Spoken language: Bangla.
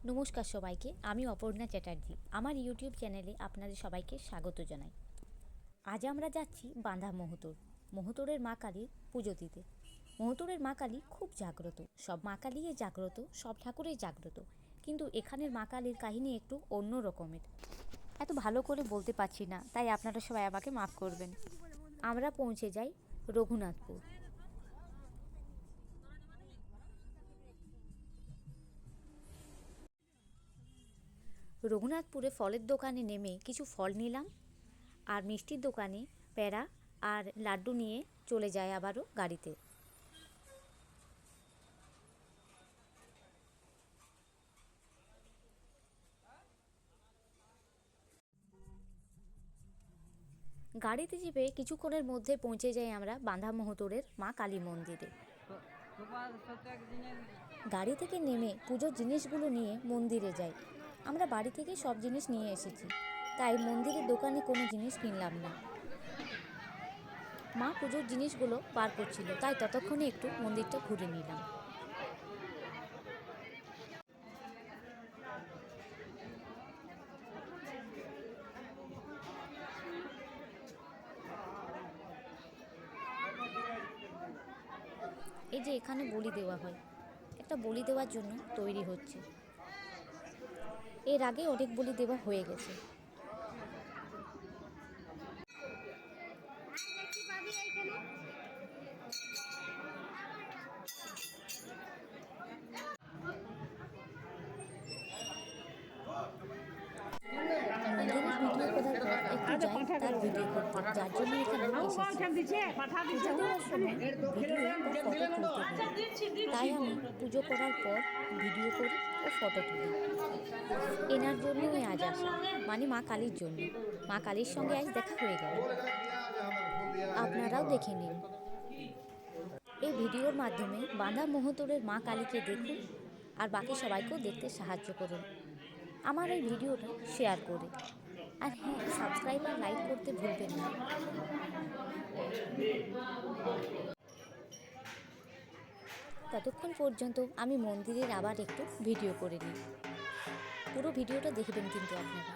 নমস্কার সবাইকে, আমি অপর্ণা চ্যাটার্জি। আমার ইউটিউব চ্যানেলে আপনাদের সবাইকে স্বাগত জানাই। আজ আমরা যাচ্ছি বাঁধা মহতোরের মা কালীর পুজো দিতে। মহতোরের মা কালী খুব জাগ্রত, সব মা কালী জাগ্রত, সব ঠাকুরেই জাগ্রত, কিন্তু এখানের মা কালীর কাহিনী একটু অন্য রকমের। এত ভালো করে বলতে পারছি না, তাই আপনারা সবাই আমাকে মাফ করবেন। আমরা পৌঁছে যাই রঘুনাথপুর। রঘুনাথপুরে ফলের দোকানে নেমে কিছু ফল নিলাম, আর মিষ্টির দোকানে প্যাড়া আর লাড্ডু নিয়ে চলে যায় আবারও গাড়িতে। গাড়িতে চেপে কিছুক্ষণের মধ্যে পৌঁছে যাই আমরা বাঁধা মহতোরের মা কালী মন্দিরে। গাড়ি থেকে নেমে পুজোর জিনিসগুলো নিয়ে মন্দিরে যাই। আমরা বাড়ি থেকে সব জিনিস নিয়ে এসেছি, তাই মন্দিরের দোকানে কোনো জিনিস কিনলাম না। মা পুজোর জিনিসগুলো বার করছিল, তাই ততক্ষণে একটু মন্দিরটা ঘুরে নিলাম। এই যে এখানে বলি দেওয়া হয়, একটা বলি দেওয়ার জন্য তৈরি হচ্ছে। এর আগে অনেক বলি দেওয়া হয়ে গেছে। মন্দিরের ভিডিও করার পর একটু যাই তার ভিডিও করতে, যার জন্য এখানে এসেছি। পুজো দেওয়ার সময় ভিডিও ও ফটো তুলতে হবে, তাই আমি পুজো করার পর ভিডিও করি ও ফটো তুলি। এনার জন্যই আজ আসা, মানে মা কালীর জন্য। মা কালীর সঙ্গে আজ দেখা হয়ে গেল, আপনারাও দেখে নিন। এই ভিডিওর মাধ্যমে বাঁধা মহতোরের মা কালীকে দেখুন আর বাকি সবাইকেও দেখতে সাহায্য করুন আমার এই ভিডিওটা শেয়ার করে। আর হ্যাঁ, সাবস্ক্রাইব আর লাইক করতে ভুলবেন না। ততক্ষণ পর্যন্ত আমি মন্দিরের আবার একটু ভিডিও করে নিই। পুরো ভিডিওটা দেখবেন কিন্তু আপনারা।